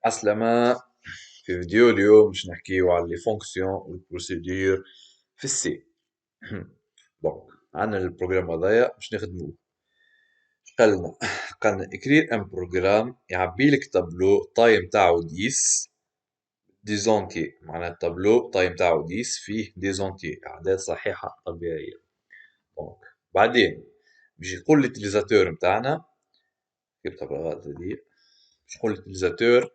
عسلامة. في فيديو اليوم باش نحكيو على لي فونكسيون والبروسيدور في السي. دونك عندنا البروغرام هذايا باش نخدموه. قالنا قالنا اكرير ان بروغرام يعبي لك تابلو طاي متاعو 10 ديزونتي، معناها التابلو طاي متاعو 10 فيه ديزونتي اعداد صحيحة طبيعية. دونك بعدين باش يقول للتليزاتور متاعنا، جبتها بالغلط هذه، باش يقول للتليزاتور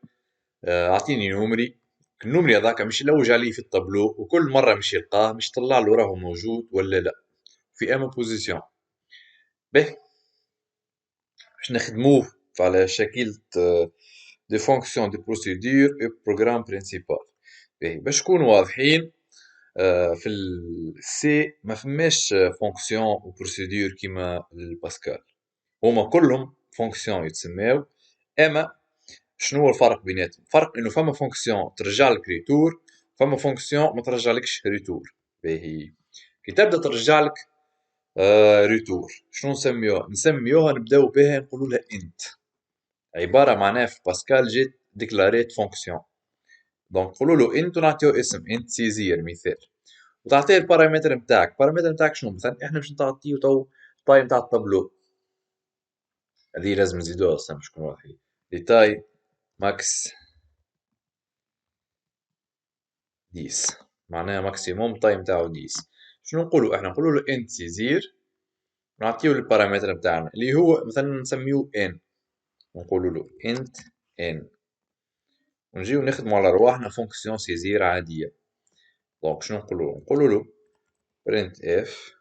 اعطيني نومري. النومري هذاك مش يلوج عليه في الطابلو وكل مرة مش يلقاه، مش يطلع له راهو موجود ولا لا في اما بوزيسيون. به باش نخدموه على شكل دي فونكسيون دي بروسيدور اي بروغرام برينسيبال. به باش نكونوا واضحين، في السي ما فماش فونكسيون وبروسيدور كيما الباسكال، هما كلهم فونكسيون يتسماو. اما شنو هو الفرق بيناتهم؟ الفرق انه فما فونكسيون ترجع لك ريتور، فما فونكسيون ما ترجعلكش ريتور. باهي كي تبدا ترجع لك ريتور شنو نسميوها؟ نسميوها نبداو بها نقولوا لها انت، عباره معناها في باسكال جيت ديكلاريت فونكسيون. دونك نقولوا له انت ونعطيو اسم انت سيزير مثال، وتعطيه البارامتر نتاعك. البارامتر نتاعك شنو؟ مثلا احنا باش نعطيو تو تاي نتاع الطابلو، هذه لازم نزيدوها اصلا باش نكونوا واضحين. لي تاي ماكس 10، معناها ماكسيموم تايم تاعو 10. شنو نقولوا احنا؟ نقولوا له انت سيزير، نعطيو البارامتر نتاعنا اللي هو مثلا نسميوه ان، ونقولوا له انت ان، ونجيو نخدموا على رواحنا فونكسيون سيزير عاديه. دونك شنو نقولوا له؟ نقولوا له print اف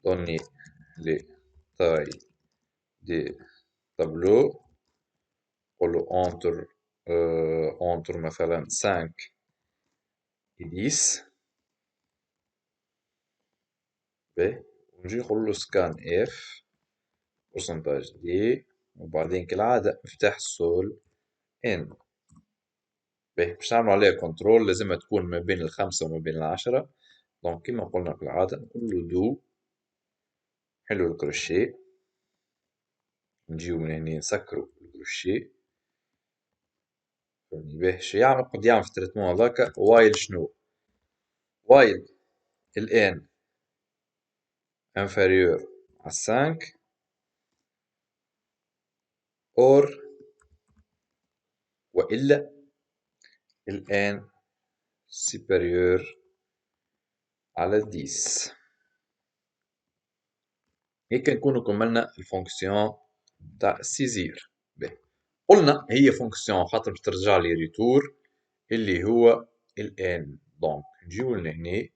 دوني لي تاي دي تابلو، نقولوا اونتر مثلا 5 و 10. باهي ونجي نقولوا له سكان اف برسنتاج دي، وبعدين كالعادة مفتاح السول ان. باهي باش نعملو عليها كنترول لازمها تكون ما بين الخمسة وما بين العشرة. دونك كيما قلنا كالعادة نقولو دو، نحلو الكروشيه، نجيو من هنا نسكرو الكروشيه. فهمني؟ باهي شو يعمل؟ قد يعمل في التريتمون هذاكا وايل شنو؟ وايل الان انفيريور على 5 اور، وإلا الان سوبيريور على 10. هيك نكونوا كملنا الفونكسيون تاع السيزير. باهي قلنا هي فونكسيون خاطر باش ترجع لي ريتور اللي هو الان. دونك نجيو لهنا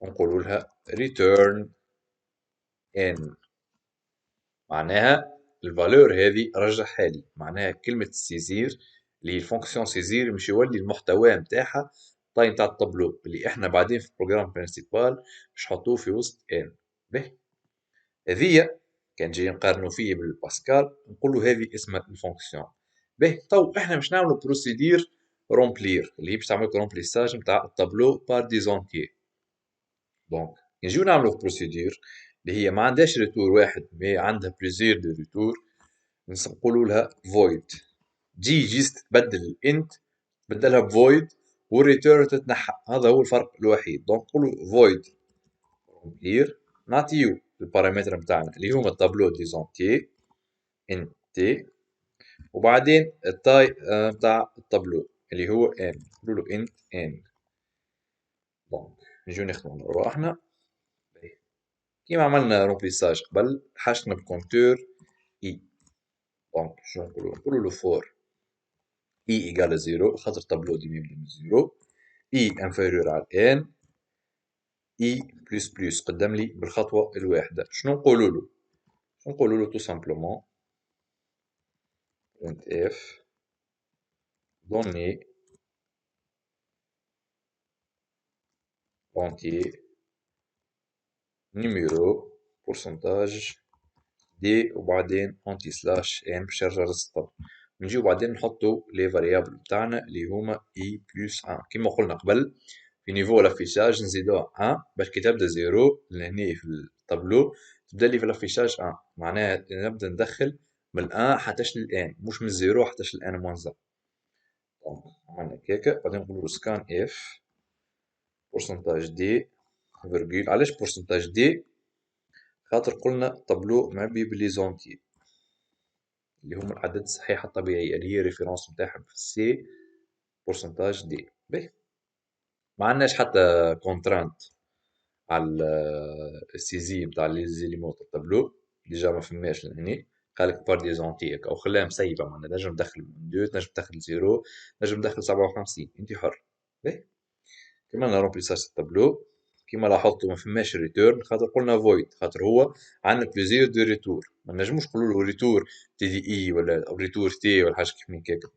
ونقولوا لها return n، معناها الفالور هذه رجعها لي. معناها كلمة سيزير اللي هي الفونكسيون سيزير مش يولي المحتوى نتاعها طاي نتاع الطابلو اللي احنا بعدين في البروجرام برينسيبال باش نحطوه في وسط n. باهي هذيا كان جاي نقارنو فيه بالباسكال نقولو هذه اسمها الفونكسيون. باهي تو احنا باش نعملو بروسيدير رومبلير اللي هي باش تعمل رومبليساج نتاع الطابلو بار ديزونتيي. دونك نجيو نعملو بروسيدير اللي هي ما عندهاش ريتور واحد مي عندها بليزير دو ريتور، نقولو لها فويد. جيست تبدل الانت تبدلها بفويد والريتيرن تتنحى، هذا هو الفرق الوحيد. دونك نقولو فويد رومبلير، نعطيو البارامتر نتاعنا اللي هما الطابلو ديزونتيي ان تي، وبعدين التاي نتاع الطابلو اللي هو ان، نقولوا له انت ان. دونك نجيو نخدمو على رواحنا كيما عملنا رومبليساج قبل، حشنا بكونتور اي. دونك شنو نقولو؟ نقولو له فور اي ايكال زيرو خاطر الطابلو ديما يبدا من زيرو، اي انفيريور على ان، اي بلس بلس قدام لي بالخطوة الواحدة. شنو نقولو له؟ نقولو له تو سامبلومون print اف دوني entier numéro pourcentage دي، وبعدين اونتي سلاش ان باش يرجع للسطر. نجيو بعدين نحطو لي فاريابل بتاعنا اللي هما اي بلس ان كيما قلنا قبل. في نيفو لافيشاج نزيدوها ان باش كي تبدا زيرو لهنا في الطابلو تبدا لي في لافيشاج ان، معناها نبدا ندخل من الان حتى للان، مش من الزيرو حتى للان موان زان. دونك عملنا هكاكا، بعدين نقولو سكان اف بورسنتاج دي فيرغول. علاش بورسنتاج دي؟ خاطر قلنا طابلو معبي بلي زونتي اللي هما الأعداد الصحيحة الطبيعية اللي هي ريفيرونس نتاعها في سي بورسنتاج دي. باهي، ما عندناش حتى كونترانت على السيزي نتاع لي زيليمون تاع الطابلو، ديجا ما فماش لهني. قالك بار دي زونتيك او خلاها مسيبة، معناها تنجم تدخل 2، تنجم تدخل 0، تنجم تدخل 57، انت حر. باهي، كملنا رومبليساج الطابلو. كيما لاحظتوا ما فماش ريتيرن خاطر قلنا فويد، خاطر هو عندنا بليزير دو ريتور، ما نجموش نقولوا له ريتور تي دي اي ولا ريتور تي ولا حاجه كيف من كيكا.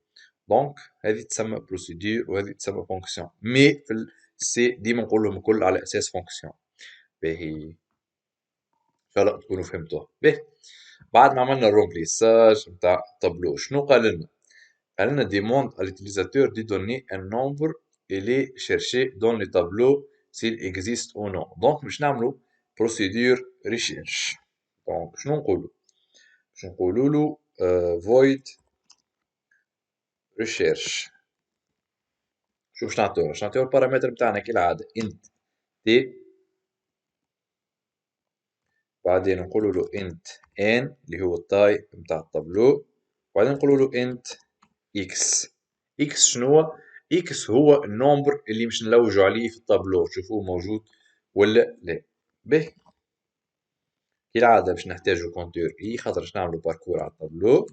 دونك هذه تسمى بروسيدور وهذه تسمى فونكسيون، مي في السي ديما نقول لهم الكل على اساس فونكسيون. باهي، ان شاء الله تكونوا فهمتوها. باهي، بعد ما عملنا الرومبليساج نتاع الطابلو شنو قال لنا؟ قال لنا demande à l'utilisateur de donner un nombre et les chercher dans le tableau s'il existe ou non. Donc باش نعملو procédure recherche. دونك شنو نقولو؟ باش نقولولو void recherche. شو باش نعطيوه؟ باش نعطيوه البارامتر نتاعنا كالعادة int t، بعدين نقولولو int n اللي هو التاي نتاع الطابلو، بعدين نقولولو int x. x شنو؟ x هو النومبر اللي باش نلوجو عليه في الطابلو، شوفوه موجود ولا لا. باهي، كالعادة باش نحتاجو كونتور اي خاطر باش نعملو باركور على الطابلو.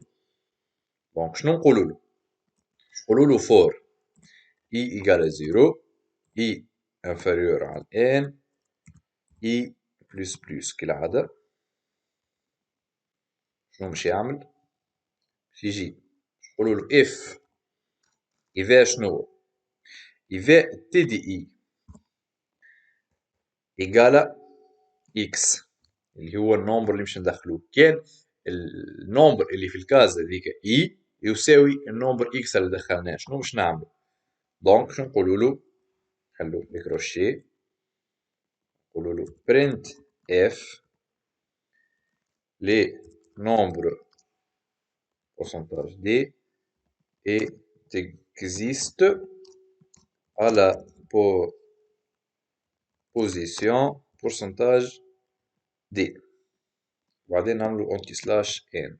دونك شنو نقولولو؟ نقولولو for i égale 0 i inférieur على n i plus plus كالعادة. شنو باش يعمل؟ باش يجي نقولولو if إذا شنو؟ إذا تي دي اي إيجالا إكس اللي هو النومبر اللي باش ندخلوه، كان النومبر اللي في الكاز هذيك اي يساوي النومبر اكس اللي دخلناه، شنو باش نعملو؟ دونك شنو نقولولو؟ نخلو لي كروشي، نقولولو print f les nombres pourcentage d et existe à la position pourcentage d. وبعدين نعملو انتي سلاش ان،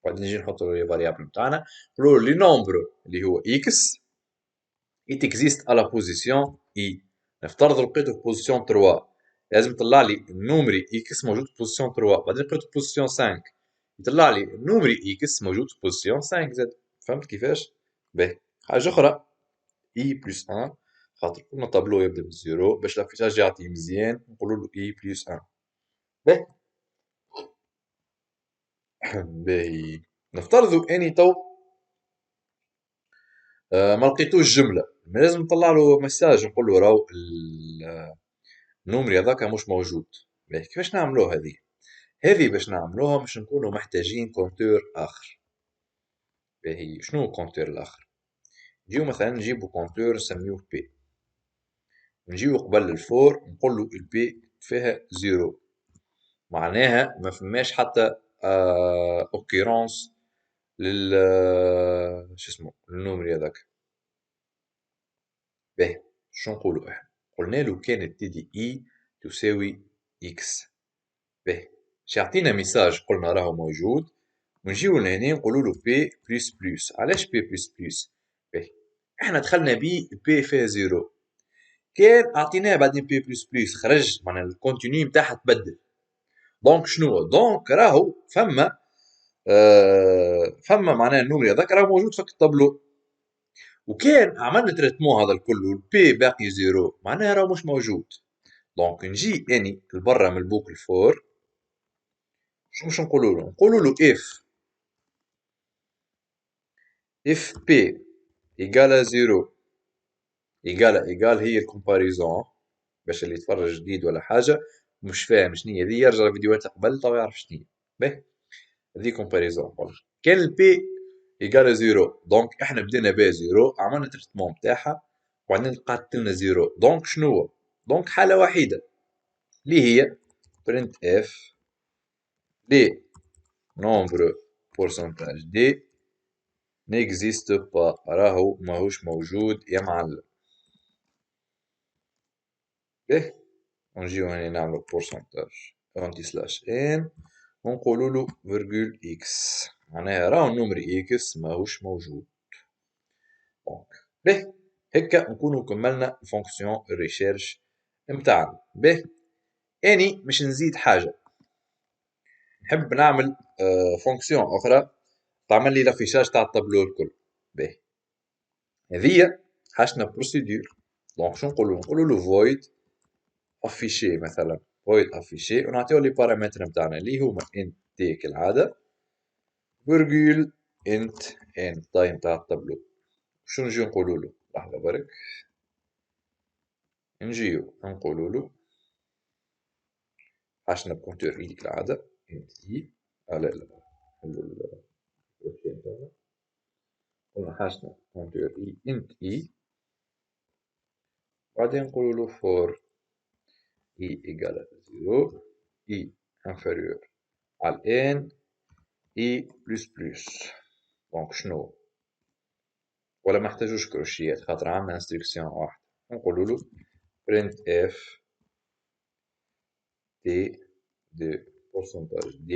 بعدين نجي نحطو لي فاريابل نتاعنا نقولو لي نومبر اللي هو اكس it existe à la position i. نفترض لقيته في بوزيسيون 3، لازم يطلع لي النومري اكس موجود في بوزيسيون 3، بعدين لقيته في بوزيسيون 5 يطلع لي النومري اكس موجود في بوزيسيون 5 زاد. فهمت كيفاش؟ باهي، حاجة أخرى اي بلس 1 خاطر قلنا طابلو يبدا بالزيرو، باش لافيشاج يعطي مزيان نقولو له اي بلس 1. باهي. باهي، نفترضوا اني تو ما لقيتوش جملة، لازم نطلع له مساج نقول له راهو النومري هذاك مش موجود. باهي، كيفاش نعملوها هذه؟ هذه باش نعملوها باش نكونوا محتاجين كونتور آخر. باهي، شنو كونتور الآخر؟ نجيو مثلا نجيبو كونتور نسميوه بي، نجيو قبل الفور نقولو البي فيها زيرو، معناها ما فماش حتى اوكيرونس لل شو اسمه النومري هذاك. باهي، شنو نقولو احنا؟ قلنا له كانت تي دي اي تساوي اكس. باهي، باش يعطينا ميساج قلنا راهو موجود، ونجيو لهنا نقولوا له بي بلس بلس. علاش بي بلس بلس؟ باهي، احنا دخلنا بي بي فيها زيرو، كان اعطيناه بعدين بي بلس بلس خرج معناها الكونتينيو نتاعها تبدل. دونك شنو؟ دونك راهو فما معناها النومري هذاك راهو موجود في الطابلو، وكان عملنا تريتمون هذا الكل والبي باقي زيرو معناها راهو مش موجود. دونك نجي اني لبرا من البوكل فور، شنو باش نقولوا له؟ نقولوا له اف بي ايجال زيرو ايجال هي الكومباريزون، باش اللي يتفرج جديد ولا حاجه مش فاهم شنو هي ذي يرجع فيديوهات قبل تو يعرف شنو هي. باهي، هذه كومباريزون. كان البي ايجال زيرو دونك احنا بدينا ب زيرو، عملنا تريتمون نتاعها وبعدين قعدت لنا زيرو. دونك شنو هو؟ دونك حاله وحيده اللي هي print f لي نومبر pourcentage D n'existe pas. راهو ماهوش موجود يا معلم. باهي ونجيو هنا نعملو pourcentage انتي سلاش ان ونقولولو فيرجول اكس، معناها راهو النمر اكس ماهوش موجود. دونك باهي هكا نكونو كملنا فونكسيون الريشيرش متاعنا. باهي اني باش نزيد حاجة، نحب نعمل فونكسيون اخرى تعمل لي لافيشاج تاع الطابلو الكل. باهي هذيا حاجتنا بروسيدور. دونك شو نقولو فويد افيشي مثلا، فويد افيشي ونعطيو لي بارامتر نتاعنا اللي هما انت تي كالعادة فيرجول انت ان تايم تاع الطابلو. شو نجيو نقولولو؟ لحظة برك نجيو نقولولو حاجتنا بكونتور اي كالعادة انت اي لا لا قلنا حاجتنا كونتور اي انت اي بعدين نقولولو فور اي ايجال زيرو اي انفيريور على ان اي بلس بلس. دونك شنو ولا ما احتاجوش كروشيات خاطر عندنا انستركسيون واحدة، نقولولو print f t de pourcentage d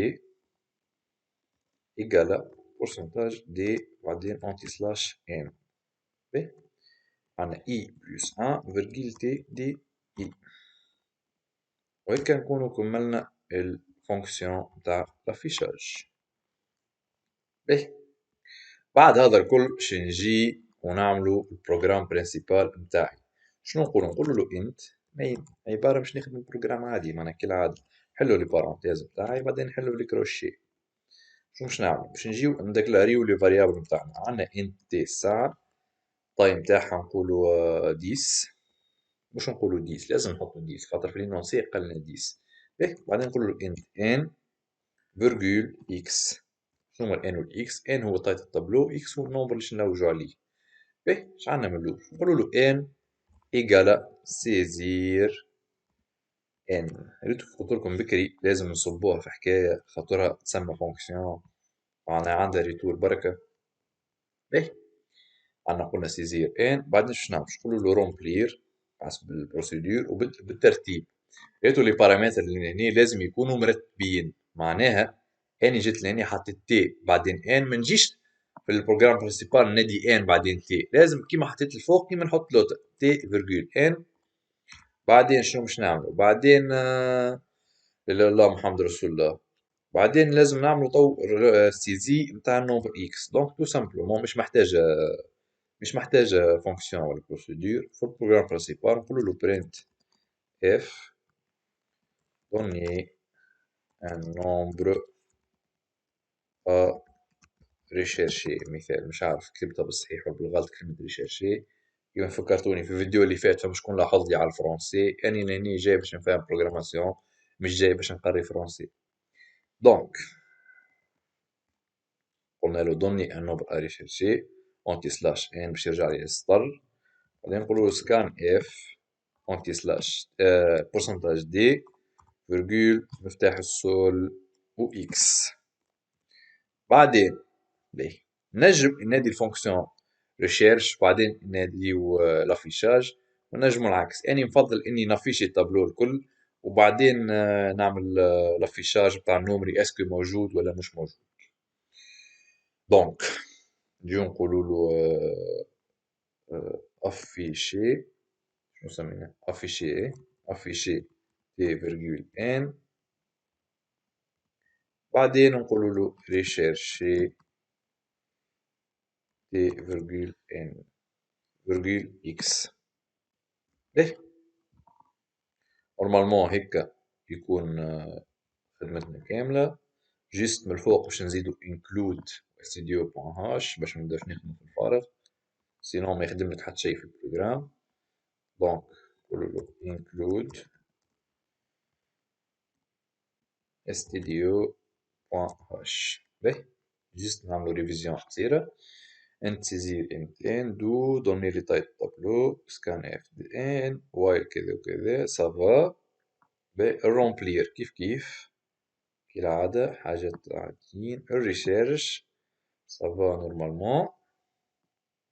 égale pourcentage d بعدين انتي سلاش n. باهي عندنا i بلس 1 فيرجيل t دي i. وهيك نكونو كملنا الفونكسيون نتاع لافيشاج. باهي بعد هذا الكل باش نجي ونعملو البروغرام برينسيبال نتاعي. شنو نقولو انت مين عبارة باش نخدم بروغرام عادي معناها كالعادة، نحلو لي بارونتيز نتاعي بعدين نحلو لي كروشي. شنو باش نعملو؟ باش نجيو نديكلاريو لي فاريابل نتاعنا. عندنا انت تي الساعة التايم نتاعها نقولو 10. باش نقولو 10 لازم نحطو 10 خاطر في لينونسي قالنا 10. باهي بعدين نقولو انت ان فيرجول اكس. شنو هما الان والاكس؟ ان هو تايت الطابلو، اكس هو النومبر اللي نلوجو عليه. باهي اش عندنا من الاول؟ نقولولو ان ايجالا سيزير ان. ريتو قلتلكم بكري لازم نصبوها في حكاية خاطرها تسمى فونكسيون معناها عندها ريتور بركة. باهي عندنا قلنا سيزير ان بعدين شو نعمل؟ نقولولو رومبلير حسب البروسيدور وبالترتيب. ريتو لي بارامتر اللي هنا لازم يكونوا مرتبين، معناها اني جيت لهنا حطيت تي بعدين ان، ما نجيش في البروجرام برينسيبال ندي ان بعدين تي، لازم كيما حطيت الفوق كيما نحط لوتا تي فيرجول ان. بعدين شنو باش نعملو؟ بعدين لا الله محمد رسول الله. بعدين لازم نعملو تو سيزي نتاع النومبر اكس. دونك تو سامبلومون مش محتاجة فونكسيون ولا بروسيدور. في البروجرام برينسيبال نقولولو برينت اف donner un nombre à rechercher. مثال مش عارف كتبتها بالصحيح ولا بالغلط كلمة ريشيرشي، كيما فكرتوني في الفيديو اللي فات فما شكون لاحظ لي على الفرنسي اني لاني جاي باش نفهم بروغراماسيون مش جاي باش نقري فرنسي. دونك قلنا له دوني ان نومبر ا ريشيرشي اونتي سلاش ان باش يرجع لي السطر، بعدين نقولوا له سكان اف اونتي سلاش بورسنتاج دي فيرجول مفتاح السول و اكس. بعدين باهي نجم نادي الفونكسيون ريشيرش بعدين ناديو لافيشاج، ونجمو العكس. اني نفضل اني نافيشي التابلو الكل وبعدين نعمل لافيشاج بتاع النومري اسكو موجود ولا مش موجود. دونك نجيو نقولولو افيشي شنو سميناه افيشي تي فيرجول ان بعدين نقولولو ريشيرشي تي فيرجول ان فيرجول اكس. باهي نورمالمون هكا يكون خدمتنا كاملة. جيست من الفوق باش نزيدو include studio.h باش منبداوش نخدمو في الفارغ، سينون ما يخدملك حتى شي في البروغرام. دونك نقولولو include studio.h. باهي جيست نعملو ريفيزيون قصيرة. انت سيزير انت ان دو دوني لي تايب طابلو سكان اف دي ان وايل كذا وكذا سافا. باهي الرومبلير كيف كيف كالعادة حاجات عاديين. الريشيرش سافا نورمالمون.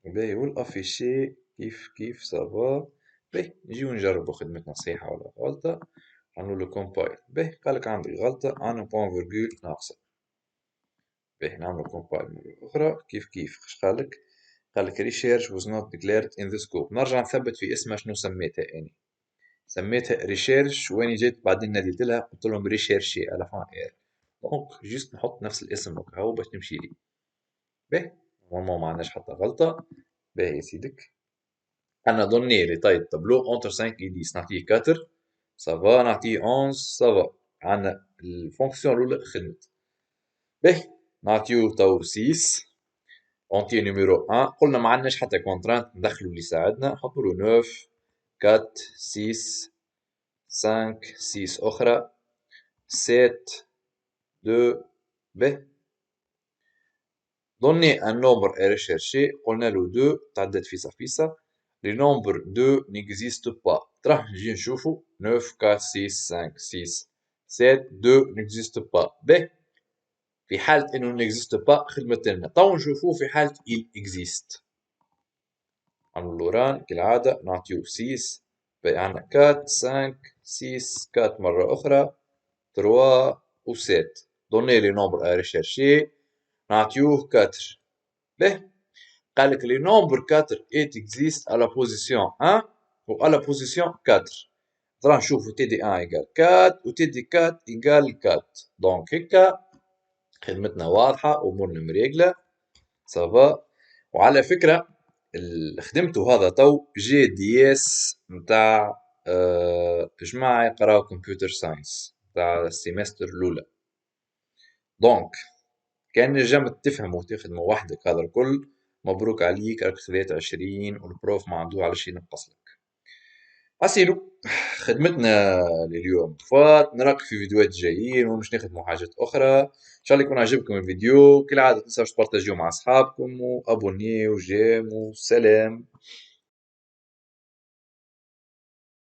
باهي والافيشي كيف كيف سافا. باهي نجيو نجربو خدمتنا صحيحة ولا غلطة. نعملو كومبايل. باهي قالك عندك غلطة عندنا بوان فيرجول ناقصة. باهي نعملو كومبايل مرة أخرى. كيف كيف اش قالك؟ قالك research was not declared in the scope. نرجع نثبت في اسمها شنو سميتها اني. سميتها ريشيرش وين جيت بعدين ناديت لها قلت لهم ريشيرشي على فان اير. دونك جيست نحط نفس الاسم هكا باش تمشي لي. باهي نورمالمون ما عندناش حتى غلطة. باهي يا سيدك انا دوني لي طاي التابلو اونتر 5 و 10 نعطيه 4 سافا نعطيه 11 سافا. عندنا الفونكسيون الاولى خدمت. باهي نعطيو تو 6 اونتي نيميرو 1. قلنا ما عندناش حتى كونترانت ندخلو اللي يساعدنا نحطولو 9 4 6 5 6 اخرى 7 2. باهي donner un nombre est recherché قلنا له 2 تعدت فيسا فيسا. les nombres 2 n'existe pas. راح نجي نشوفو 9 4 6 5 6 7 2 n'existe pas. باهي في حالة انه n'existe pas خدمت لنا. تو نشوفوه في حالة il existe. نعملو ران كالعادة نعطيو 6. باهي عندنا 4 5 6 4 مرة أخرى 3 و 7. donner les nombres à rechercher نعطيوه 4. باهي قالك لي نومبر 4 ايت اكزيست على بوزيسيون 1 و على بوزيسيون 4. راح نشوفو تي دي 1 ايكال 4 و تي دي 4 ايكال 4. دونك هكا خدمتنا واضحة أمورنا مريقلة سافا. وعلى فكرة خدمتو هذا تو جي دي اس متاع جماعة يقراو كمبيوتر ساينس متاع السيمستر الأولى. دونك كان نجمت تفهموا وتخدموا وحدك هذا الكل مبروك عليك راك خذيت 20 والبروف ما عنده على شي نقص لك. عسيلو خدمتنا لليوم فات. نراك في فيديوهات جايين ومش نخدموا حاجات أخرى. إن شاء الله يكون عجبكم الفيديو. كالعادة تنساوش تبارتاجيو مع أصحابكم وأبوني وجيم وسلام.